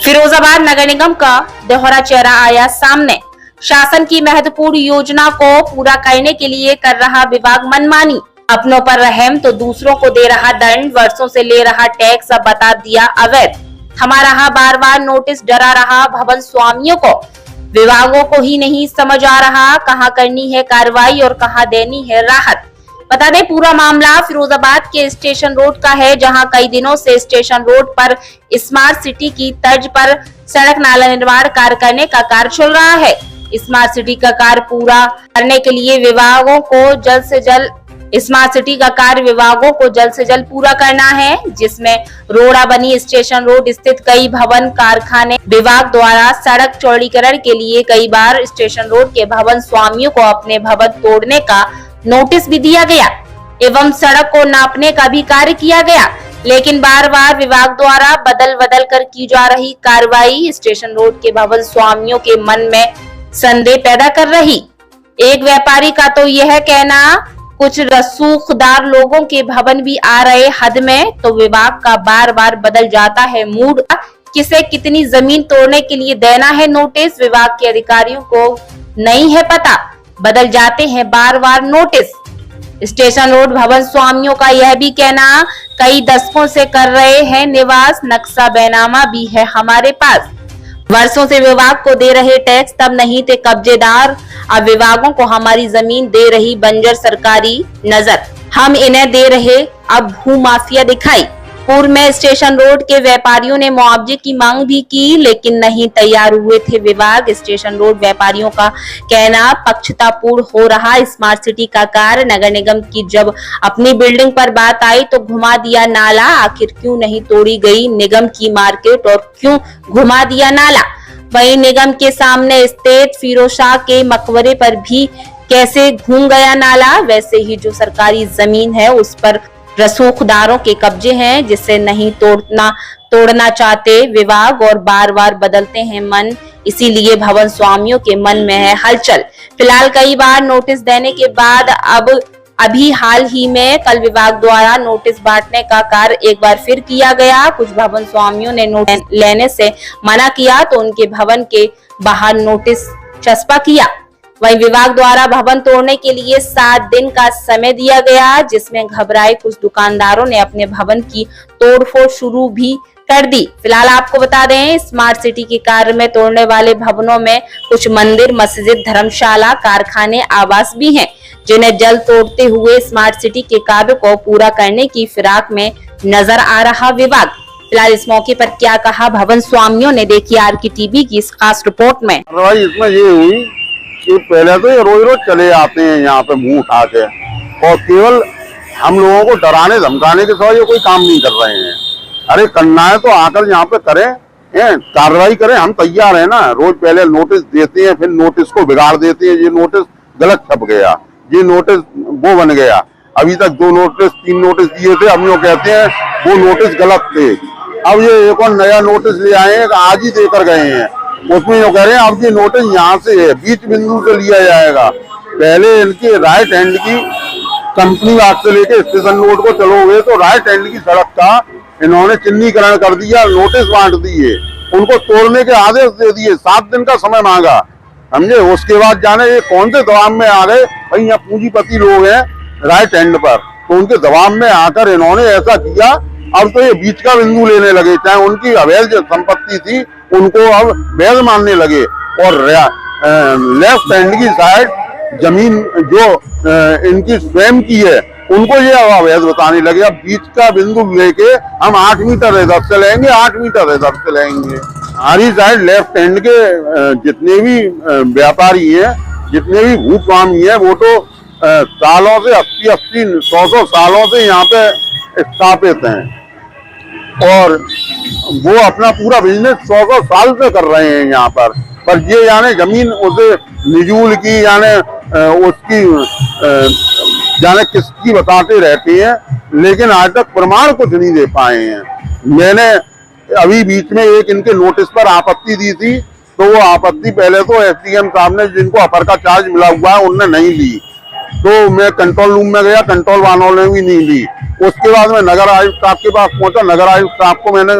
फिरोजाबाद नगर निगम का दोहरा चेहरा आया सामने। शासन की महत्वपूर्ण योजना को पूरा करने के लिए कर रहा विभाग मनमानी। अपनों पर रहम तो दूसरों को दे रहा दंड, वर्षों से ले रहा टैक्स अब बता दिया अवैध। थमा रहा बार बार नोटिस, डरा रहा भवन स्वामियों को। विभागों को ही नहीं समझ आ रहा कहां करनी है कार्रवाई और कहां देनी है राहत। बता दें, पूरा मामला फिरोजाबाद के स्टेशन रोड का है, जहां कई दिनों से स्टेशन रोड पर स्मार्ट सिटी की तर्ज पर सड़क नाला निर्माण कार्य करने का कार्य चल रहा है। स्मार्ट सिटी का कार्य पूरा करने के लिए विभागों को जल्द से जल्द पूरा करना है, जिसमें रोड़ा बनी स्टेशन रोड स्थित कई भवन कारखाने। विभाग द्वारा सड़क चौड़ीकरण के लिए कई बार स्टेशन रोड के भवन स्वामियों को अपने भवन तोड़ने का नोटिस भी दिया गया एवं सड़क को नापने का भी कार्य किया गया, लेकिन बार बार विभाग द्वारा बदल कर की जा रही कार्रवाई स्टेशन रोड के भवन स्वामियों के मन में संदेह पैदा कर रही। एक व्यापारी का तो यह कहना, कुछ रसूखदार लोगों के भवन भी आ रहे हद में, तो विभाग का बार बार बदल जाता है मूड। किसे कितनी जमीन तोड़ने के लिए देना है नोटिस, विभाग के अधिकारियों को नहीं है पता, बदल जाते हैं बार बार नोटिस। स्टेशन रोड भवन स्वामियों का यह भी कहना, कई दशकों से कर रहे हैं निवास, नक्शा बैनामा भी है हमारे पास। वर्षों से विभाग को दे रहे टैक्स, तब नहीं थे कब्जेदार, अब विभागों को हमारी जमीन दे रही बंजर सरकारी नजर, हम इन्हें दे रहे अब भू माफिया दिखाई। पूर्व में स्टेशन रोड के व्यापारियों ने मुआवजे की मांग भी की, लेकिन नहीं तैयार हुए थे विभाग। स्टेशन रोड व्यापारियों का कहना, पक्षतापूर्ण हो रहा स्मार्ट सिटी का कार्य, नगर निगम की जब अपनी बिल्डिंग पर बात आई तो घुमा दिया नाला। आखिर क्यों नहीं तोड़ी गई निगम की मार्केट और क्यों घुमा दिया नाला? वहीं निगम के सामने स्थित फिरोज शाह के मकबरे पर भी कैसे घूम गया नाला? वैसे ही जो सरकारी जमीन है उस पर रसूखदारों के कब्जे हैं, जिसे नहीं तोड़ना चाहते विभाग और बार बार बदलते हैं मन, इसीलिए भवन स्वामियों के मन में है हलचल। फिलहाल कई बार नोटिस देने के बाद अभी हाल ही में कल विभाग द्वारा नोटिस बांटने का कार्य एक बार फिर किया गया। कुछ भवन स्वामियों ने नोटिस लेने से मना किया तो उनके भवन के बाहर नोटिस चस्पा किया। वहीं विभाग द्वारा भवन तोड़ने के लिए 7 दिन का समय दिया गया, जिसमें घबराए कुछ दुकानदारों ने अपने भवन की तोड़फोड़ शुरू भी कर दी। फिलहाल आपको बता दें, स्मार्ट सिटी के कार्य में तोड़ने वाले भवनों में कुछ मंदिर, मस्जिद, धर्मशाला, कारखाने, आवास भी हैं, जिन्हें जल्द तोड़ते हुए स्मार्ट सिटी के कार्य को पूरा करने की फिराक में नजर आ रहा विभाग। फिलहाल इस मौके पर क्या कहा भवन स्वामियों ने, देखिए आरके टीवी की इस खास रिपोर्ट में। इसमें ये हुई कि पहले तो ये रोज चले आते हैं यहाँ पे मुंह उठा के, और केवल हम लोगों को डराने धमकाने के सिवा ये कोई काम नहीं कर रहे हैं। अरे करना है तो आकर यहाँ पे करें, कार्रवाई करें, हम तैयार है ना। रोज पहले नोटिस देते हैं, फिर नोटिस को बिगाड़ देते हैं। ये नोटिस गलत छप गया, ये नोटिस वो बन गया। अभी तक 2 नोटिस 3 नोटिस दिए थे, अब ये कहते हैं वो नोटिस गलत थे। अब ये एक और नया नोटिस ले आए हैं, आज ही देकर गए हैं। उसमें जो कह रहे हैं अब ये नोटिस यहाँ से है, बीच बिंदु से लिया जाएगा। पहले इनके राइट हैंड की कंपनी बाग से लेके स्टेशन रोड को चलोगे तो राइट हैंड की सड़क का इन्होंने चिन्हीकरण कर दिया, नोटिस बांट दिए, उनको तोड़ने के आदेश दे दिए, 7 दिन का समय मांगा, समझे। उसके बाद जाने ये कौन से दबाव में आ गए, भाई यहाँ पूंजीपति लोग हैं राइट हैंड पर, तो उनके दबाव में आकर इन्होंने ऐसा किया। अब तो ये बीच का बिंदु लेने लगे, चाहे उनकी अवैध संपत्ति थी उनको अब वैध मानने लगे, और लेफ्ट हैंड की साइड जमीन जो इनकी स्वयं की है उनको ये अवैध बताने लगे। अब बीच का बिंदु लेके हम 8 मीटर इधर से लेंगे, 8 मीटर इधर से लेंगे। हमारी साइड लेफ्ट हैंड के जितने भी व्यापारी हैं, जितने भी भूस्वामी हैं, वो तो सालों से 80-80, 100 सालों से यहाँ पे स्थापित हैं, और वो अपना पूरा बिजनेस 100 साल से कर रहे हैं यहाँ पर ये यानी जमीन उसे निजूल की, यानी उसकी जाने किसकी बताते रहते हैं, लेकिन आज तक प्रमाण कुछ नहीं दे पाए हैं। मैंने अभी बीच में एक इनके नोटिस पर आपत्ति दी थी, तो वो आपत्ति पहले तो एसडीएम साहब ने, जिनको अपर का चार्ज मिला हुआ है, उनने नहीं ली। तो मैं कंट्रोल रूम में गया, कंट्रोल वालों ने भी नहीं ली। उसके बाद में नगर आयुक्त साहब के पास पहुंचा, नगर आयुक्त साहब को मैंने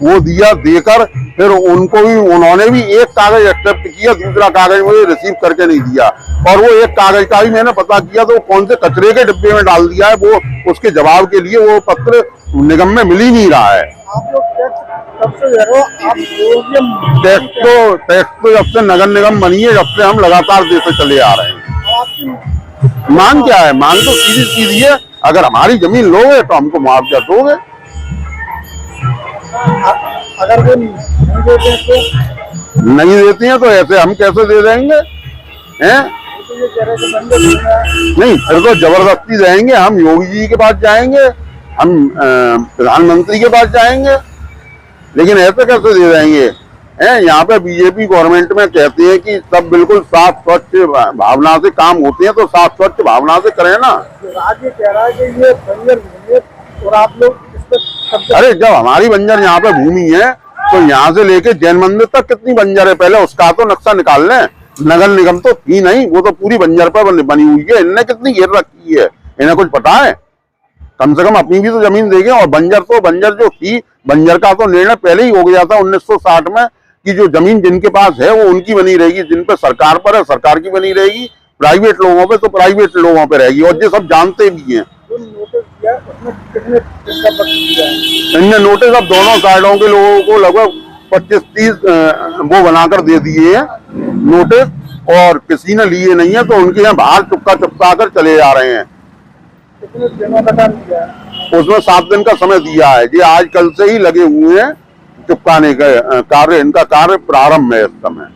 वो दिया, देकर फिर उन्होंने भी एक कागज एक्सेप्ट किया, दूसरा कागज मुझे रिसीव करके नहीं दिया। और वो एक कागज का भी मैंने पता किया तो वो कौन से कचरे के डिब्बे में डाल दिया है, वो उसके जवाब के लिए वो पत्र निगम में मिल ही नहीं रहा है। आप लोग टैक्स कब से दे रहे हो? आप टैक्स तो जब से नगर निगम बनी है, जब से हम लगातार देते चले आ रहे हैं। आपकी मांग क्या है? मांग तो सीधी सीधी है, अगर हमारी जमीन लोगे तो हमको मुआवजा दोगे। अगर वो नहीं देते तो नहीं देती हैं तो ऐसे हम कैसे दे देंगे हैं? तो ये कह रहे थे बंदे नहीं, फिर तो जबरदस्ती देंगे। हम योगी जी के पास जाएंगे, हम प्रधानमंत्री के पास जाएंगे, लेकिन ऐसे कैसे दे देंगे हैं? यहाँ पे बीजेपी गवर्नमेंट में कहते हैं कि सब बिल्कुल साफ स्वच्छ भावना से काम होते हैं, तो साफ स्वच्छ भावना से करें ना। राज्य कह रहा है कि ये बंजर भूमि है और आप लोग इस पर कब्जा। अरे जब हमारी बंजर यहाँ पे भूमि है तो यहाँ से लेके जैन मंदिर तक कितनी बंजर है, पहले उसका तो नक्शा निकाल लें। नगर निगम तो थी नहीं, वो तो पूरी बंजर पर बनी हुई है। इनने कितनी घेर रखी है, इन्हें कुछ पता है? कम से कम अपनी भी तो जमीन देंगे। और बंजर जो थी, बंजर का तो निर्णय पहले ही हो गया था 1960 में कि जो जमीन जिनके पास है वो उनकी बनी रहेगी, जिन पे सरकार पर है सरकार की बनी रहेगी, प्राइवेट लोगों पे तो प्राइवेट लोगों पे रहेगी। और ये सब जानते भी हैं। जो नोटिस दिया उसमें कितने दिन का वक्त दिया है? इनने नोटिस अब दोनों साइडों के लोगों को लगभग 25-30 वो बनाकर दे दिए हैं नोटिस, और किसी ने लिए नहीं है तो उनके यहाँ बाहर चुपका कर चले जा रहे हैं। कितने दिनों का टाइम दिया है? उसमें 7 दिन का समय दिया है। ये आज कल से ही लगे हुए हैं चुपकाने का कार्य, इनका कार्य प्रारंभ है इस समय।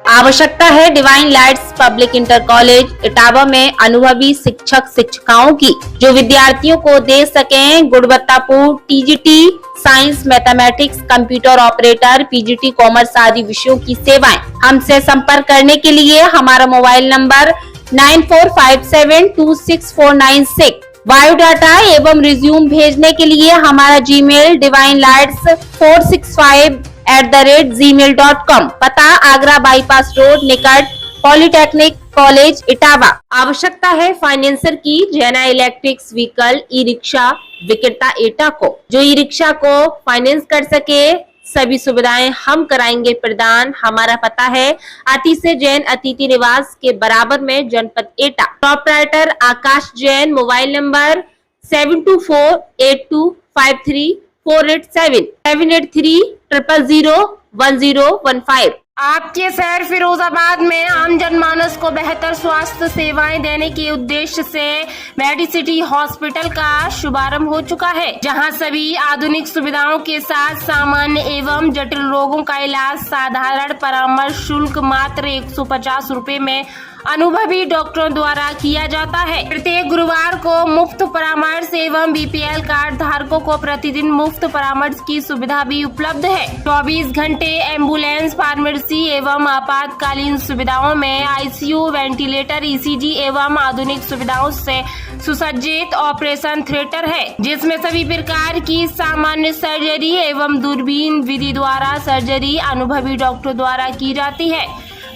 आवश्यकता है divine lights public inter college Etawah में अनुभवी शिक्षक शिक्षिकाओं की, जो विद्यार्थियों को दे सकें गुणवत्तापूर्ण TGT, science, mathematics, computer operator, PGT, commerce आदि विषयों की सेवाएं। हमसे संपर्क करने के लिए हमारा मोबाइल नंबर 9457264996, बायोडाटा एवं रिज्यूम भेजने के लिए हमारा जीमेल divinelights465@gmail.com, पता आगरा बाईपास रोड निकट पॉलिटेक्निक कॉलेज इटावा। आवश्यकता है फाइनेंसर की जैना इलेक्ट्रिक्स व्हीकल ई रिक्शा विक्रेता एटा को, जो ई रिक्शा को फाइनेंस कर सके। सभी सुविधाएं हम कराएंगे प्रदान। हमारा पता है अतिशय जैन अतिथि निवास के बराबर में, जनपद Etah. Proprietor Akash Jain. Mobile number 7248253487 783001015। आपके शहर फिरोजाबाद में आम जनमानस को बेहतर स्वास्थ्य सेवाएं देने के उद्देश्य से मेडिसिटी हॉस्पिटल का शुभारंभ हो चुका है, जहां सभी आधुनिक सुविधाओं के साथ सामान्य एवं जटिल रोगों का इलाज साधारण परामर्श शुल्क मात्र 150 रुपए में अनुभवी डॉक्टरों द्वारा किया जाता है। प्रत्येक गुरुवार को मुफ्त परामर्श एवं बीपीएल कार्ड धारकों को प्रतिदिन मुफ्त परामर्श की सुविधा भी उपलब्ध है। 24 घंटे एम्बुलेंस, फार्मेसी एवं आपातकालीन सुविधाओं में आईसीयू, वेंटिलेटर, ईसीजी एवं आधुनिक सुविधाओं से सुसज्जित ऑपरेशन थिएटर है, जिसमें सभी प्रकार की सामान्य सर्जरी एवं दूरबीन विधि द्वारा सर्जरी अनुभवी डॉक्टर द्वारा की जाती है।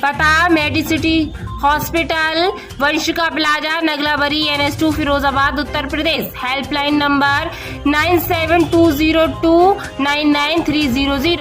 पता Medicity hospital, Vanshika plaza, Naglabari, NS2 Firozabad, Uttar Pradesh. Helpline number 9720299300।